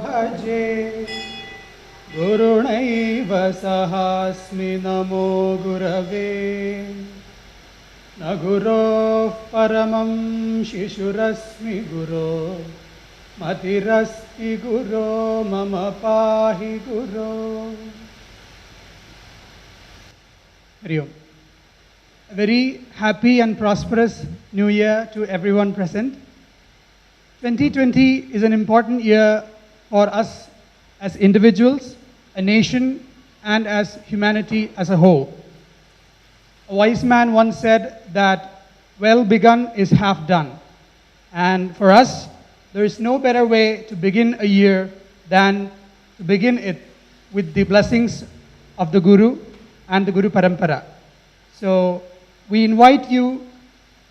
भजे गुरुणैव सहास्मि नमो गुरवे न गुरोः परमं शिशुरस्मि गुरो मतिरस्ति गुरो मम पाहि गुरो. Hari Om. A very happy and prosperous new year to everyone present. 2020 is an important year for us as individuals, a nation, and as humanity as a whole. A wise man once said that well begun is half done. And for us, there is no better way to begin a year than to begin it with the blessings of the Guru and the Guru Parampara. So we invite you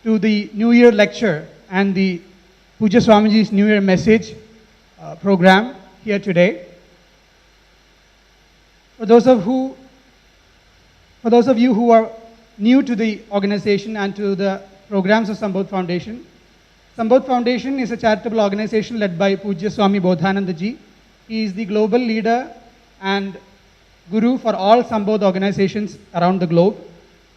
to the New Year lecture and the Pujya Swamiji's New Year message program here today. For those of you who are new to the organization and to the programs of Sambodh Foundation, Sambodh Foundation is a charitable organization led by Pujya Swami Bodhananda ji. He is the global leader and guru for all Sambodh organizations around the globe.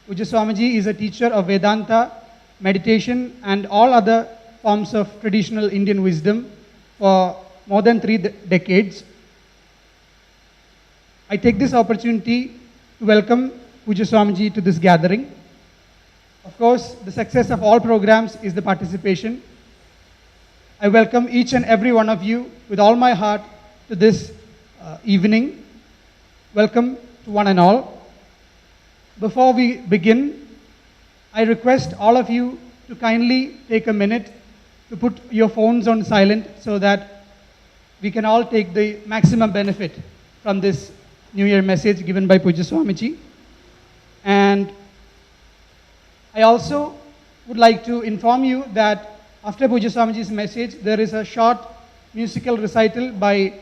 Pujya Swamiji is a teacher of Vedanta, meditation, and all other forms of traditional Indian wisdom for more than 3 decades. I take this opportunity to welcome Pujya Swamiji to this gathering. Of course, the success of all programs is the participation. I welcome each and every one of you with all my heart to this evening. Welcome to one and all. Before we begin, I request all of you to kindly take a minute to put your phones on silent so that we can all take the maximum benefit from this New Year message given by Pujya Swamiji. And I also would like to inform you that after Pujya Swamiji's message, there is a short musical recital by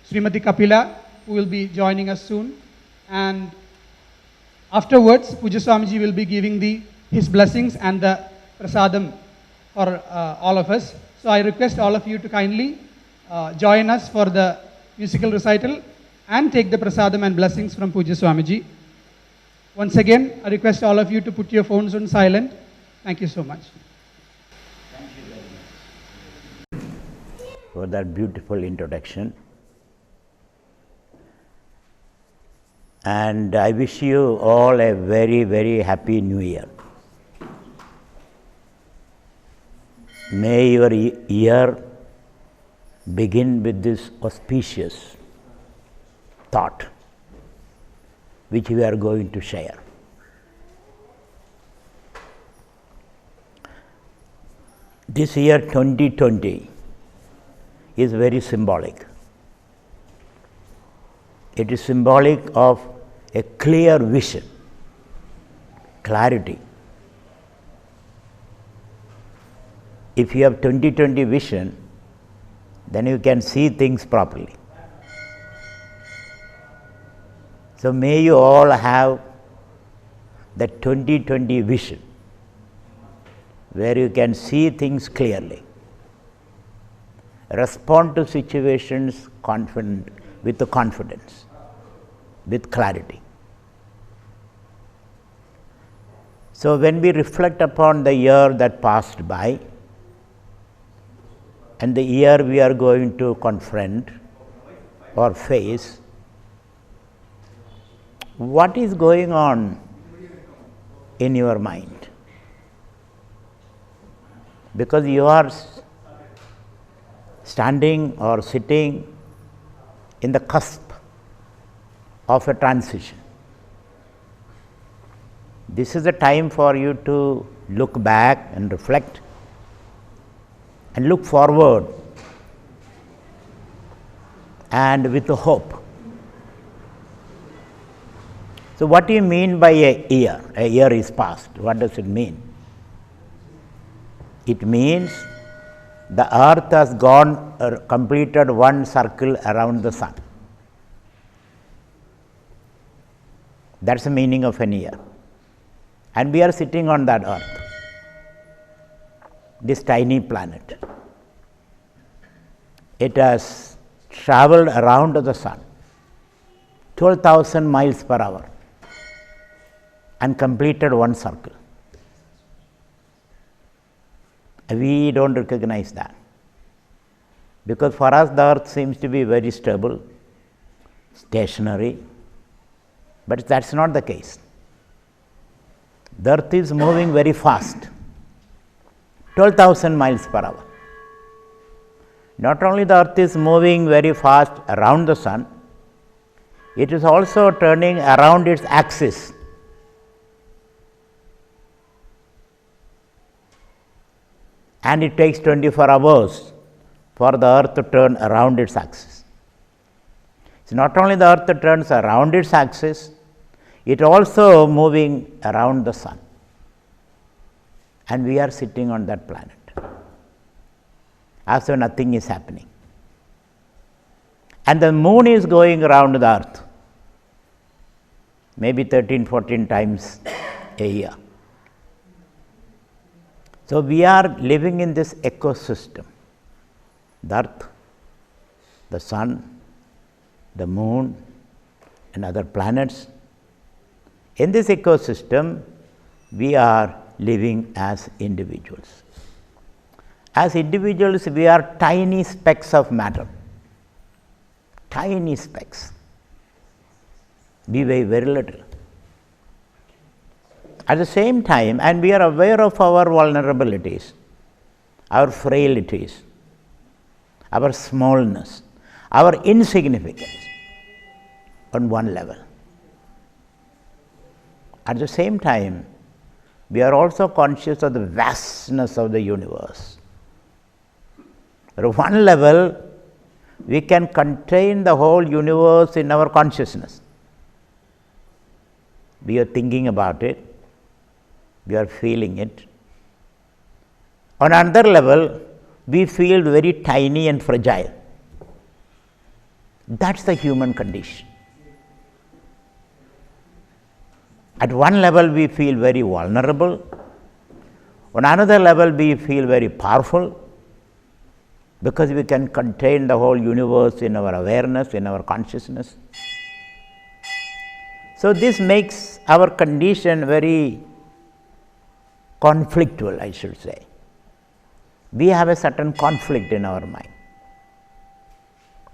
Srimati Kapila, who will be joining us soon. And afterwards, Pujya Swamiji will be giving his blessings and the prasadam for all of us. So I request all of you to kindly join us for the musical recital and take the prasadam and blessings from Pujya Swamiji. Once again, I request all of you to put your phones on silent. Thank you so much. Thank you very much for that beautiful introduction. And I wish you all a very, very happy New Year. May your year begin with this auspicious thought which we are going to share. This year 2020 is very symbolic. It is symbolic of a clear vision, clarity. If you have 2020 vision, then you can see things properly. So may you all have the 2020 vision, where you can see things clearly, respond to situations with the confidence, with clarity. So when we reflect upon the year that passed by and the year we are going to confront or face, what is going on in your mind? Because you are standing or sitting in the cusp of a transition. This is a time for you to look back and reflect and look forward and with hope. So what do you mean by a year? A year is past. What does it mean? It means the earth has completed one circle around the sun. That's the meaning of an year. And we are sitting on that earth, this tiny planet. It has traveled around the sun 12,000 miles per hour and completed one circle. We don't recognize that, because for us the earth seems to be very stable, stationary, but that's not the case. The earth is moving very fast, 12,000 miles per hour. Not only the earth is moving very fast around the sun, it is also turning around its axis. And it takes 24 hours for the earth to turn around its axis. So not only the earth turns around its axis, it also moving around the sun. And we are sitting on that planet as though nothing is happening. And the moon is going around the earth maybe 13, 14 times a year. So we are living in this ecosystem, the earth, the sun, the moon and other planets. In this ecosystem, we are living as individuals. As individuals, we are tiny specks of matter, tiny specks. We weigh very little. At the same time, and we are aware of our vulnerabilities, our frailties, our smallness, our insignificance on one level. At the same time, we are also conscious of the vastness of the universe. At one level, we can contain the whole universe in our consciousness. We are thinking about it, we are feeling it. On another level, we feel very tiny and fragile. That's the human condition. At one level, we feel very vulnerable. On another level, we feel very powerful, because we can contain the whole universe in our awareness, in our consciousness. So this makes our condition very conflictual, I should say. We have a certain conflict in our mind,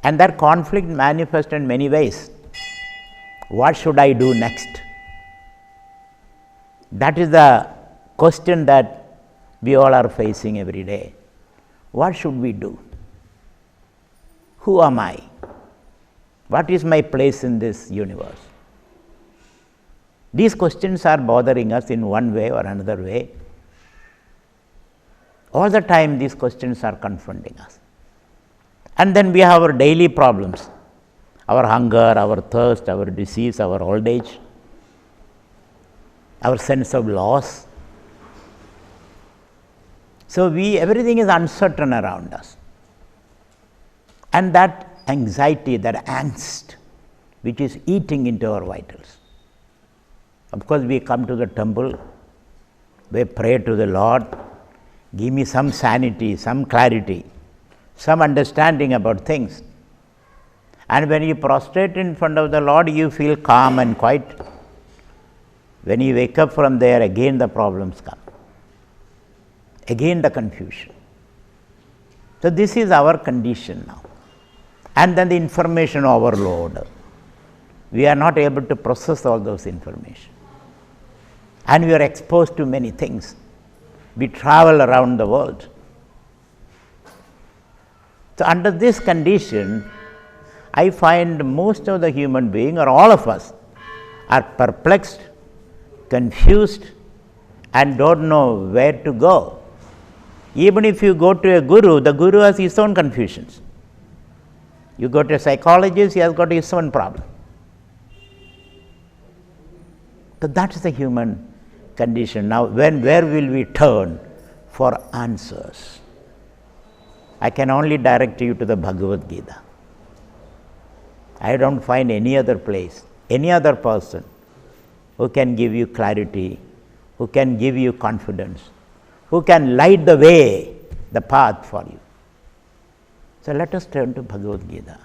and that conflict manifests in many ways. What should I do next? That is the question that we all are facing every day. What should we do? Who am I? What is my place in this universe? These questions are bothering us in one way or another way. All the time these questions are confronting us. And then we have our daily problems, our hunger, our thirst, our disease, our old age, our sense of loss. So everything is uncertain around us. And that anxiety, that angst, which is eating into our vitals. Of course, we come to the temple, we pray to the Lord, give me some sanity, some clarity, some understanding about things. And when you prostrate in front of the Lord, you feel calm and quiet. When you wake up from there, again the problems come. Again the confusion. So this is our condition now. And then the information overload. We are not able to process all those information. And we are exposed to many things. We travel around the world. So under this condition, I find most of the human beings, or all of us, are perplexed, confused, and don't know where to go. Even if you go to a guru, the guru has his own confusions. You go to a psychologist, he has got his own problem. So that is the human condition. Now, where will we turn for answers? I can only direct you to the Bhagavad Gita. I don't find any other place, any other person who can give you clarity, who can give you confidence, who can light the way, the path for you. So let us turn to Bhagavad Gita.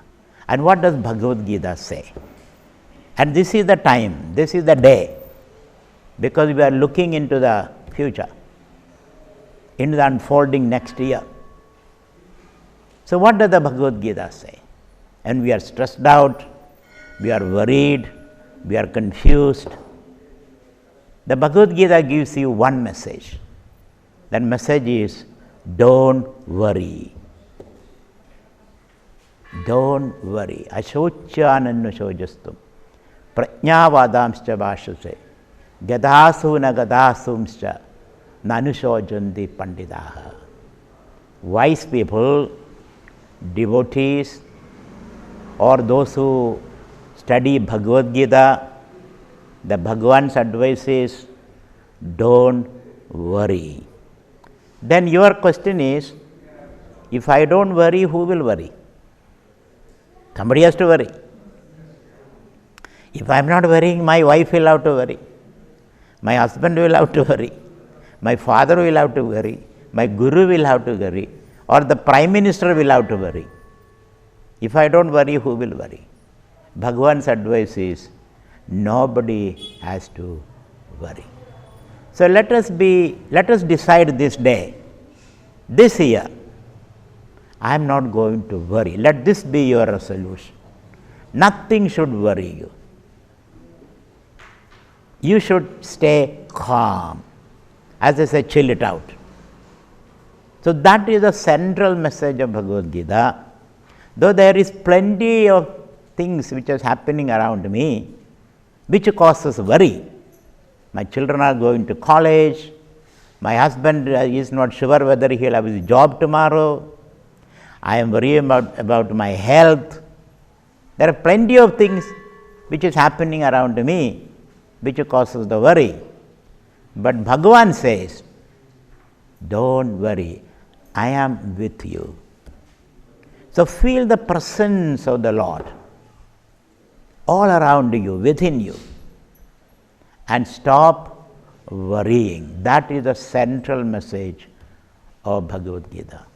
And what does Bhagavad Gita say? And this is the time, this is the day, because we are looking into the future, into the unfolding next year. So what does the Bhagavad Gita say? And we are stressed out, we are worried, we are confused. The Bhagavad Gita gives you one message. That message is, don't worry. Don't worry. Ashocyanannusojastum prajnavadamscha bhashase gadasuna gadasumscha nanusojanti pandidaha. Wise people, devotees, or those who study Bhagavad Gita, the Bhagavan's advice is, don't worry. Then your question is, if I don't worry, who will worry? Somebody has to worry. If I am not worrying, my wife will have to worry, my husband will have to worry, my father will have to worry, my guru will have to worry, or the prime minister will have to worry. If I don't worry, who will worry? Bhagavan's advice is, nobody has to worry. So let us decide this day, this year, I am not going to worry. Let this be your resolution. Nothing should worry you. You should stay calm. As I say, chill it out. So that is the central message of Bhagavad Gita. Though there is plenty of things which is happening around me, which causes worry. My children are going to college, my husband is not sure whether he will have his job tomorrow, I am worried about my health. There are plenty of things which is happening around me, which causes the worry. But Bhagavan says, don't worry, I am with you. So feel the presence of the Lord all around you, within you, and stop worrying. That is the central message of Bhagavad Gita.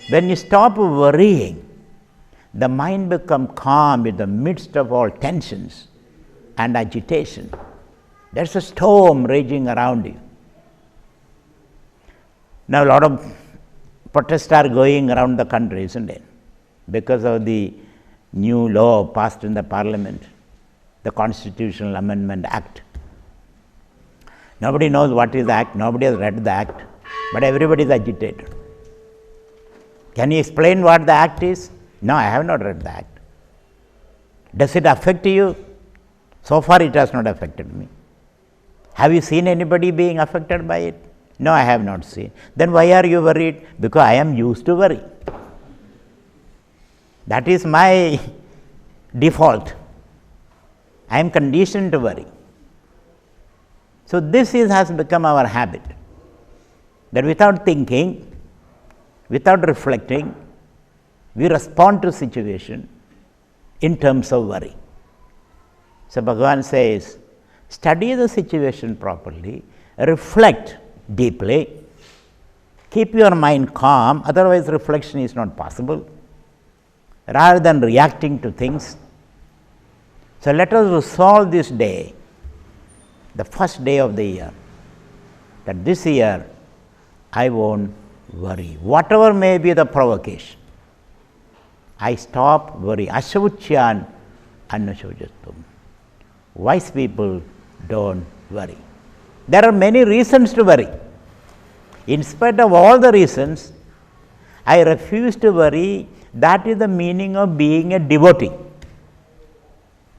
When you stop worrying, the mind becomes calm in the midst of all tensions and agitation. There's a storm raging around you. Now a lot of protests are going around the country, isn't it? Because of the new law passed in the Parliament, the Constitutional Amendment Act. Nobody knows what is the act, nobody has read the act, but everybody is agitated. Can you explain what the act is? No, I have not read the act. Does it affect you? So far it has not affected me. Have you seen anybody being affected by it? No, I have not seen. Then why are you worried? Because I am used to worry. That is my default. I am conditioned to worry. So this has become our habit, that without thinking, without reflecting, we respond to situation in terms of worry. So Bhagavan says, study the situation properly, reflect deeply, keep your mind calm, otherwise reflection is not possible, rather than reacting to things. So let us resolve this day, the first day of the year, that this year I won't worry. Whatever may be the provocation, I stop worry. Ashauchyan annusojastum. Wise people don't worry. There are many reasons to worry. In spite of all the reasons, I refuse to worry. That is the meaning of being a devotee.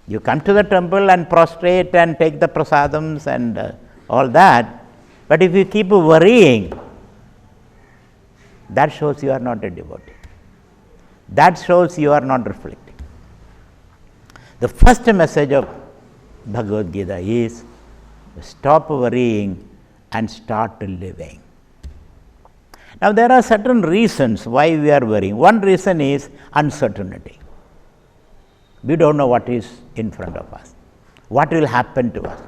You come to the temple and prostrate and take the prasadams and all that, but if you keep worrying, that shows you are not a devotee. That shows you are not reflecting. The first message of Bhagavad Gita is stop worrying and start living. Now there are certain reasons why we are worrying. One reason is uncertainty. We don't know what is in front of us, what will happen to us.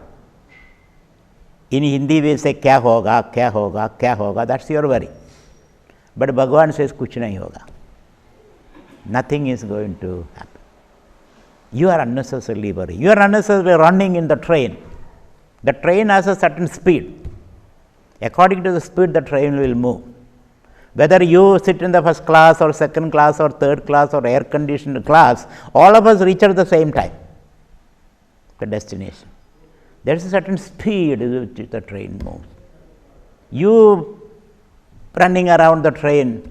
In Hindi we say kya hoga, kya hoga, kya hoga, that's your worry. But Bhagavan says kuch nahi hoga. nothing is going to happen. You are unnecessarily worrying. You are unnecessarily running in the train. The train has a certain speed. According to the speed, the train will move. Whether you sit in the first class or second class or third class or air conditioned class, all of us reach at the same time, the destination. There is a certain speed with which the train moves. You running around the train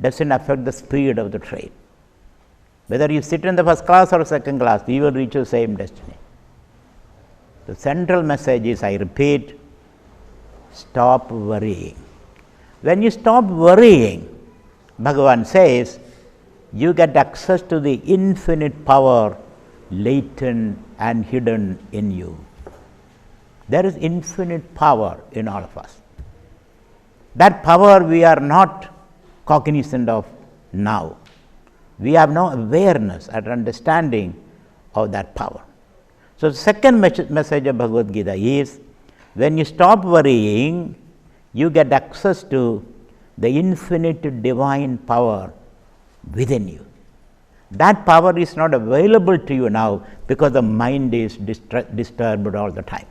doesn't affect the speed of the train. Whether you sit in the first class or second class, you will reach the same destination. The central message is, I repeat, stop worrying. When you stop worrying, Bhagavan says, you get access to the infinite power latent and hidden in you. There is infinite power in all of us. That power we are not cognizant of now. We have no awareness and understanding of that power. So, the second message of Bhagavad Gita is, when you stop worrying, you get access to the infinite divine power within you. That power is not available to you now because the mind is disturbed all the time.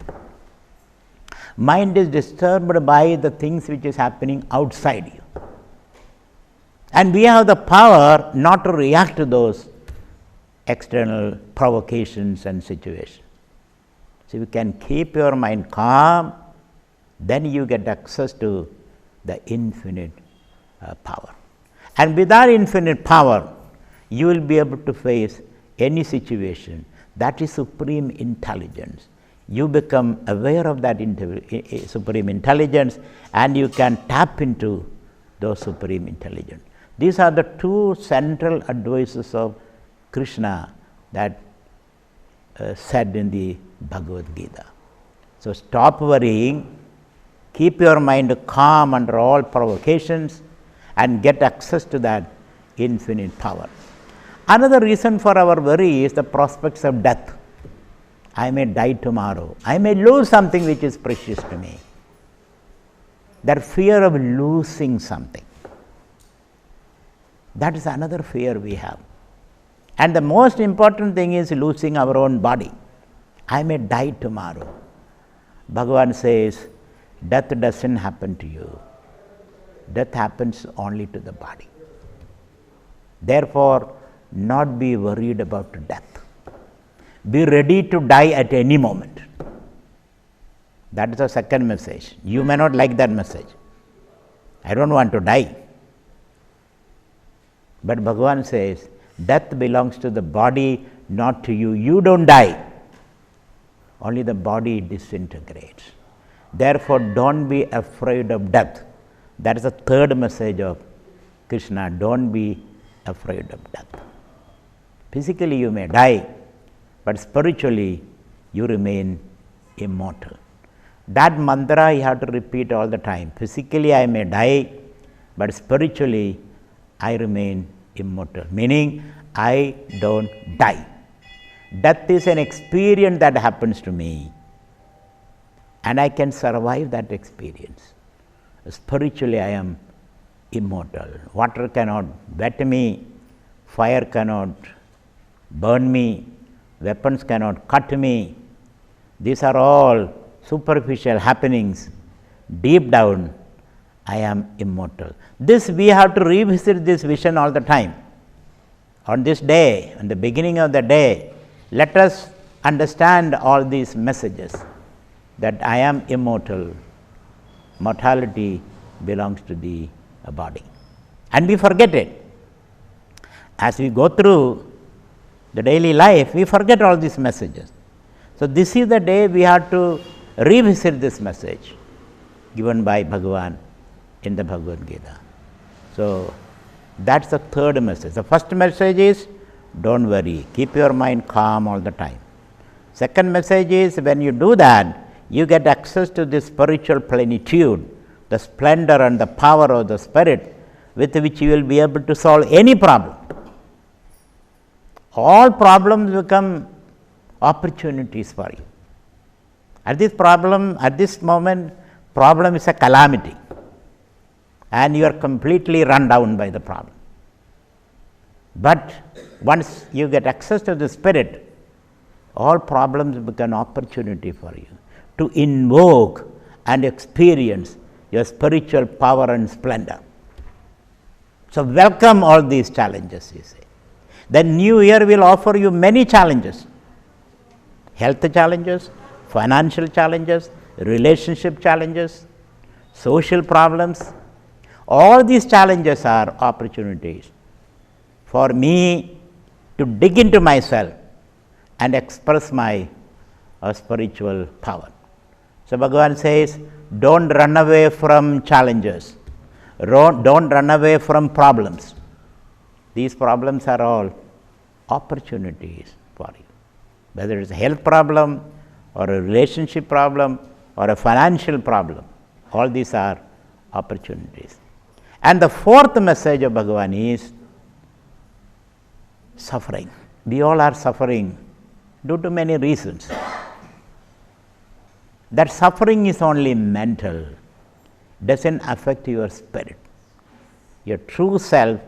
Mind is disturbed by the things which is happening outside you. And we have the power not to react to those external provocations and situations. So, you can keep your mind calm, then you get access to the infinite power. And with that infinite power, you will be able to face any situation. That is supreme intelligence. You become aware of that supreme intelligence, and you can tap into those supreme intelligence. These are the two central advices of Krishna that said in the Bhagavad Gita. So, stop worrying, keep your mind calm under all provocations, and get access to that infinite power. Another reason for our worry is the prospects of death. I may die tomorrow. I may lose something which is precious to me. That fear of losing something. That is another fear we have. And the most important thing is losing our own body. I may die tomorrow. Bhagavan says, death doesn't happen to you. Death happens only to the body. Therefore, not be worried about death. Be ready to die at any moment. That is the second message. You may not like that message. I don't want to die. But Bhagavan says, death belongs to the body, not to you. You don't die. Only the body disintegrates. Therefore, don't be afraid of death. That is the third message of Krishna. Don't be afraid of death. Physically you may die, but spiritually you remain immortal. That mantra you have to repeat all the time. Physically I may die, but spiritually I remain immortal, meaning I don't die. Death is an experience that happens to me, and I can survive that experience. Spiritually I am immortal. Water cannot wet me, fire cannot burn me, weapons cannot cut me. These are all superficial happenings. Deep down, I am immortal. This we have to revisit this vision all the time. On this day, on the beginning of the day, let us understand all these messages, that I am immortal. Mortality belongs to the body. And we forget it. As we go through the daily life, we forget all these messages. So, this is the day we have to revisit this message given by Bhagavan in the Bhagavad Gita. So, that is the third message. The first message is, don't worry, keep your mind calm all the time. Second message is, when you do that, you get access to this spiritual plenitude, the splendor and the power of the Spirit, with which you will be able to solve any problem. All problems become opportunities for you. At this moment, problem is a calamity, and you are completely run down by the problem. But once you get access to the Spirit, all problems become opportunity for you to invoke and experience your spiritual power and splendor. So welcome all these challenges, you say. The new year will offer you many challenges. Health challenges, financial challenges, relationship challenges, social problems. All these challenges are opportunities for me to dig into myself and express my spiritual power. So Bhagavan says, don't run away from challenges. Don't run away from problems. These problems are all opportunities for you. Whether it's a health problem or a relationship problem or a financial problem, all these are opportunities. And the fourth message of Bhagavan is suffering. We all are suffering due to many reasons. That suffering is only mental, doesn't affect your spirit. Your true self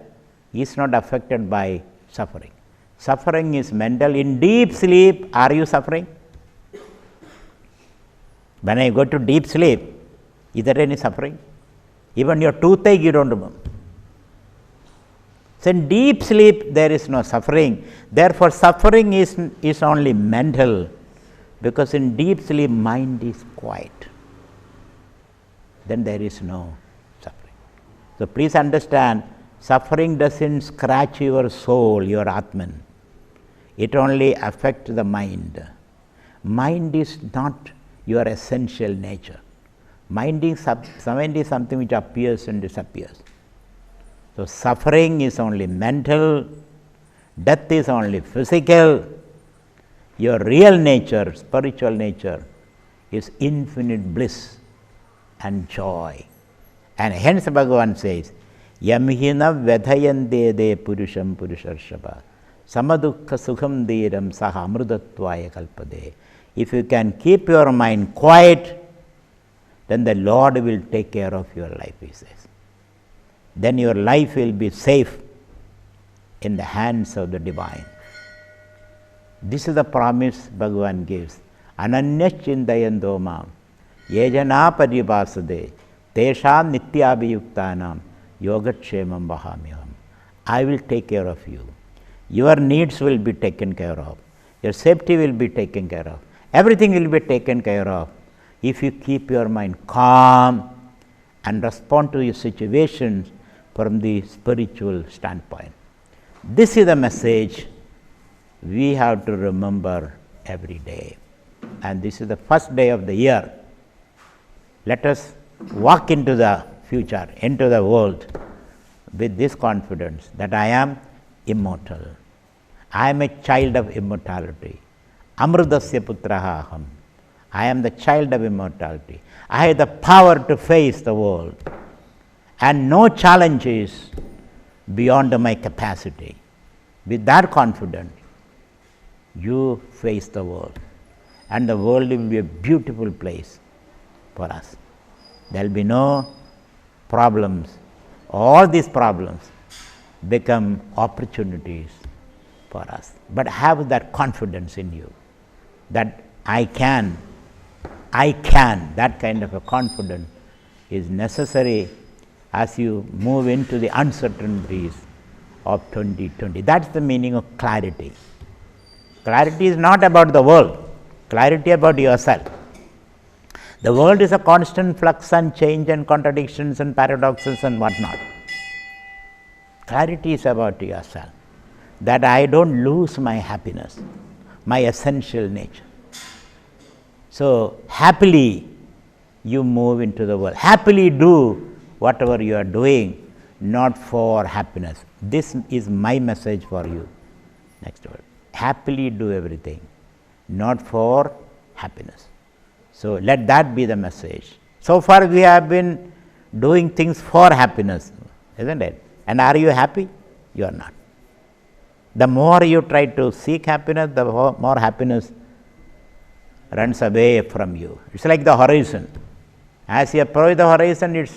is not affected by suffering. Suffering is mental. In deep sleep, are you suffering? When I go to deep sleep, is there any suffering? Even your toothache you don't remember. So in deep sleep there is no suffering. Therefore suffering is only mental, because in deep sleep mind is quiet. Then there is no suffering. So please understand, suffering doesn't scratch your soul, your Atman. It only affects the mind. Mind is not your essential nature. Mind is something which appears and disappears. So suffering is only mental, death is only physical. Your real nature, spiritual nature, is infinite bliss and joy. And hence Bhagavan says, Yamhina vedhayante de purusham purusharshava samadukha sukham dhiram saha amrudatvaya kalpade. If you can keep your mind quiet, then the Lord will take care of your life, he says. Then your life will be safe in the hands of the divine. This is the promise Bhagavan gives. Ananyachindayando mam yejana paribhasade tesham nityabhiyuktanam yogatshemam vahamyam. I will take care of you. Your needs will be taken care of. Your safety will be taken care of. Everything will be taken care of if you keep your mind calm and respond to your situations from the spiritual standpoint. This is the message we have to remember every day. And this is the first day of the year. Let us walk into the future, into the world with this confidence that I am immortal. I am a child of immortality. Amrudasya putraha aham. I am the child of immortality. I have the power to face the world. And no challenge is beyond my capacity. With that confidence, you face the world. And the world will be a beautiful place for us. There will be no problems. All these problems become opportunities for us. But have that confidence in you that I can. That kind of a confidence is necessary as you move into the uncertainties of 2020. That's the meaning of clarity. Clarity is not about the world, clarity about yourself. The world is a constant flux and change and contradictions and paradoxes and whatnot. Clarity is about yourself, that I don't lose my happiness, my essential nature. So happily you move into the world. Happily do whatever you are doing, not for happiness. This is my message for you. Next word. Happily do everything, not for happiness. So let that be the message. So far we have been doing things for happiness, isn't it? And are you happy? You are not. The more you try to seek happiness, the more happiness runs away from you. It's like the horizon. As you approach the horizon, it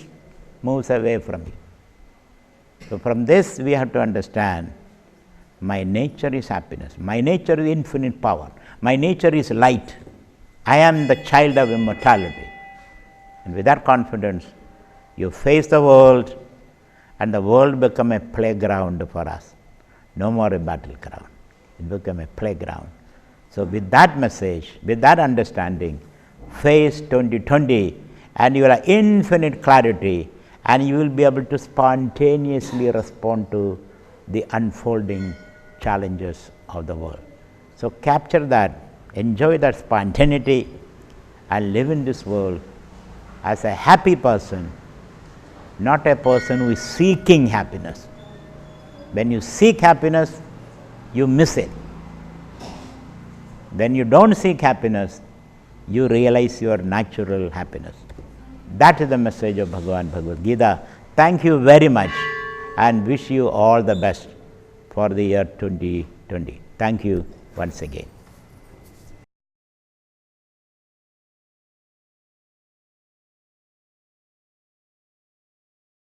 moves away from you. So from this we have to understand My nature is happiness. My nature is infinite power. My nature is light. I am the child of immortality. And with that confidence, you face the world, and the world become a playground for us. No more a battleground. It become a playground. So with that message, with that understanding, face 2020 and you will have infinite clarity, and you will be able to spontaneously respond to the unfolding challenges of the world. So capture that, enjoy that spontaneity, and live in this world as a happy person, not a person who is seeking happiness. When you seek happiness, you miss it. When you don't seek happiness, you realize your natural happiness. That is the message of Bhagavan Bhagavad Gita. Thank you very much, and wish you all the best for the year 2020. Thank you once again.